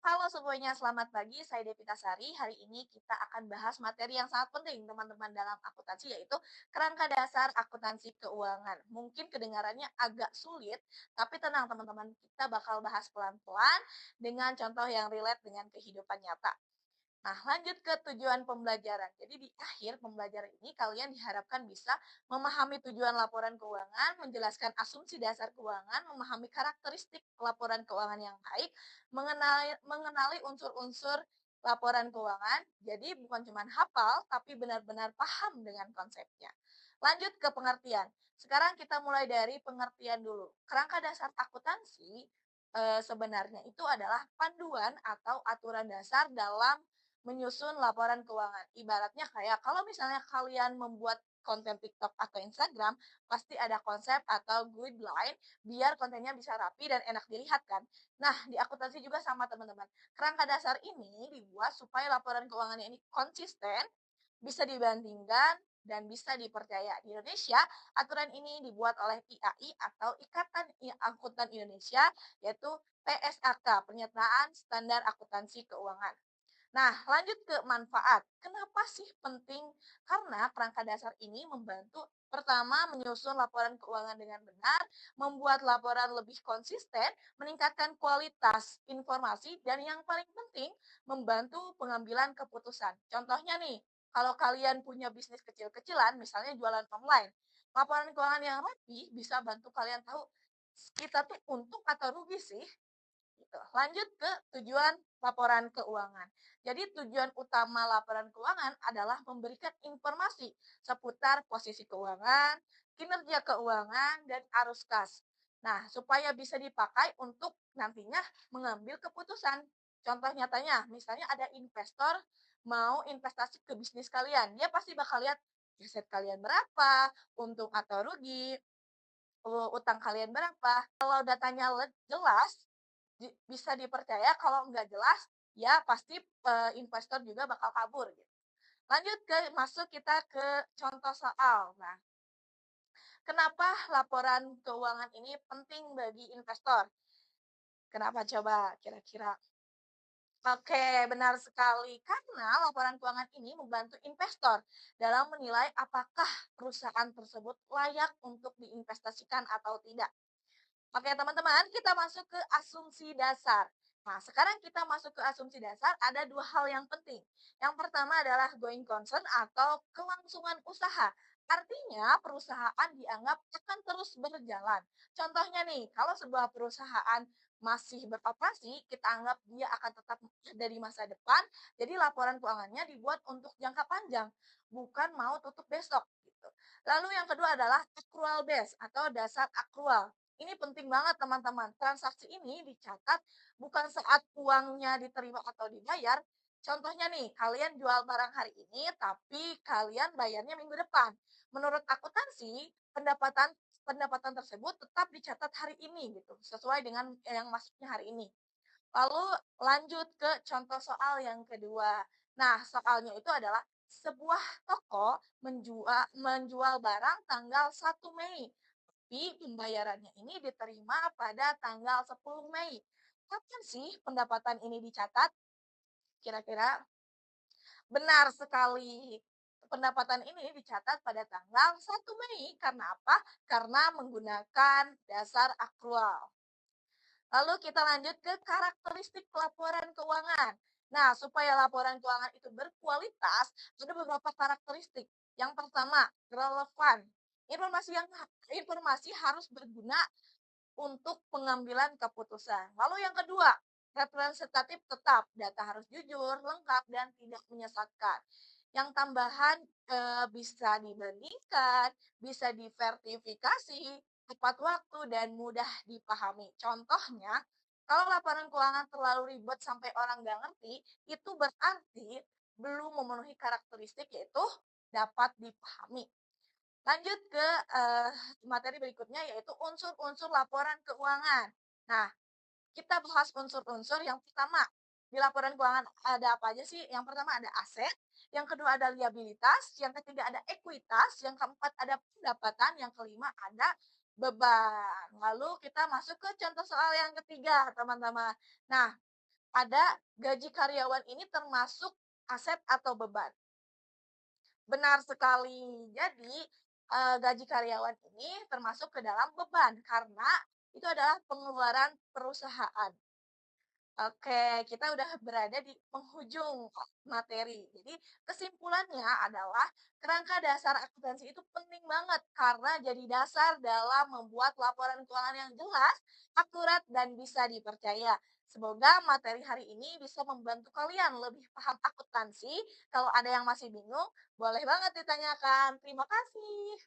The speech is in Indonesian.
Halo semuanya, selamat pagi. Saya Devita Sari. Hari ini kita akan bahas materi yang sangat penting teman-teman dalam akuntansi yaitu kerangka dasar akuntansi keuangan. Mungkin kedengarannya agak sulit, tapi tenang teman-teman, kita bakal bahas pelan-pelan dengan contoh yang relate dengan kehidupan nyata. Nah, lanjut ke tujuan pembelajaran. Jadi di akhir pembelajaran ini kalian diharapkan bisa memahami tujuan laporan keuangan, menjelaskan asumsi dasar keuangan, memahami karakteristik laporan keuangan yang baik, mengenali unsur-unsur laporan keuangan. Jadi bukan cuma hafal, tapi benar-benar paham dengan konsepnya. Lanjut ke pengertian. Sekarang kita mulai dari pengertian dulu. Kerangka dasar akuntansi sebenarnya itu adalah panduan atau aturan dasar dalam menyusun laporan keuangan. Ibaratnya kayak kalau misalnya kalian membuat konten TikTok atau Instagram, pasti ada konsep atau guideline biar kontennya bisa rapi dan enak dilihat kan. Nah, di akuntansi juga sama teman-teman. Kerangka dasar ini dibuat supaya laporan keuangannya ini konsisten, bisa dibandingkan, dan bisa dipercaya. Di Indonesia, aturan ini dibuat oleh IAI atau Ikatan Akuntan Indonesia, yaitu PSAK, Pernyataan Standar Akuntansi Keuangan. Nah, lanjut ke manfaat. Kenapa sih penting? Karena kerangka dasar ini membantu pertama menyusun laporan keuangan dengan benar, membuat laporan lebih konsisten, meningkatkan kualitas informasi, dan yang paling penting membantu pengambilan keputusan. Contohnya nih, kalau kalian punya bisnis kecil-kecilan, misalnya jualan online, laporan keuangan yang rapi bisa bantu kalian tahu kita tuh untung atau rugi sih gitu. Lanjut ke tujuan laporan keuangan. Jadi tujuan utama laporan keuangan adalah memberikan informasi seputar posisi keuangan, kinerja keuangan, dan arus kas. Nah, supaya bisa dipakai untuk nantinya mengambil keputusan. Contoh nyatanya, misalnya ada investor mau investasi ke bisnis kalian, dia pasti bakal lihat aset kalian berapa, untung atau rugi, utang kalian berapa. Kalau datanya jelas, bisa dipercaya. Kalau nggak jelas, ya pasti investor juga bakal kabur gitu. Lanjut ke masuk kita ke contoh soal. Nah, kenapa laporan keuangan ini penting bagi investor? Kenapa coba kira-kira? Oke, benar sekali. Karena laporan keuangan ini membantu investor dalam menilai apakah perusahaan tersebut layak untuk diinvestasikan atau tidak. Oke, teman-teman, kita masuk ke asumsi dasar. Nah, sekarang kita masuk ke asumsi dasar, ada dua hal yang penting. Yang pertama adalah going concern atau kelangsungan usaha. Artinya, perusahaan dianggap akan terus berjalan. Contohnya nih, kalau sebuah perusahaan masih beroperasi, kita anggap dia akan tetap dari masa depan, jadi laporan keuangannya dibuat untuk jangka panjang, bukan mau tutup besok. Gitu. Lalu yang kedua adalah accrual base atau dasar akrual. Ini penting banget teman-teman. Transaksi ini dicatat bukan saat uangnya diterima atau dibayar. Contohnya nih, kalian jual barang hari ini, tapi kalian bayarnya minggu depan. Menurut akuntansi, pendapatan pendapatan tersebut tetap dicatat hari ini gitu, sesuai dengan yang masuknya hari ini. Lalu lanjut ke contoh soal yang kedua. Nah, soalnya itu adalah sebuah toko menjual barang tanggal 1 Mei, tapi pembayarannya ini diterima pada tanggal 10 Mei. Kapan sih pendapatan ini dicatat? Kira-kira benar sekali. Pendapatan ini dicatat pada tanggal 1 Mei. Karena apa? Karena menggunakan dasar akrual. Lalu kita lanjut ke karakteristik laporan keuangan. Nah, supaya laporan keuangan itu berkualitas, ada beberapa karakteristik. Yang pertama, relevan. Informasi harus berguna untuk pengambilan keputusan. Lalu yang kedua, representatif tetap. Data harus jujur, lengkap, dan tidak menyesatkan. Yang tambahan bisa dibandingkan, bisa diverifikasi, tepat waktu, dan mudah dipahami. Contohnya, kalau laporan keuangan terlalu ribet sampai orang nggak ngerti, itu berarti belum memenuhi karakteristik yaitu dapat dipahami. Lanjut ke materi berikutnya yaitu unsur-unsur laporan keuangan. Nah, kita bahas unsur-unsur yang pertama. Di laporan keuangan ada apa aja sih? Yang pertama ada aset, yang kedua ada liabilitas, yang ketiga ada ekuitas, yang keempat ada pendapatan, yang kelima ada beban. Lalu kita masuk ke contoh soal yang ketiga, teman-teman. Nah, ada gaji karyawan ini termasuk aset atau beban? Benar sekali. Jadi, gaji karyawan ini termasuk ke dalam beban karena itu adalah pengeluaran perusahaan. Oke, kita udah berada di penghujung materi. Jadi, kesimpulannya adalah kerangka dasar akuntansi itu penting banget karena jadi dasar dalam membuat laporan keuangan yang jelas, akurat, dan bisa dipercaya. Semoga materi hari ini bisa membantu kalian lebih paham akuntansi. Kalau ada yang masih bingung, boleh banget ditanyakan. Terima kasih.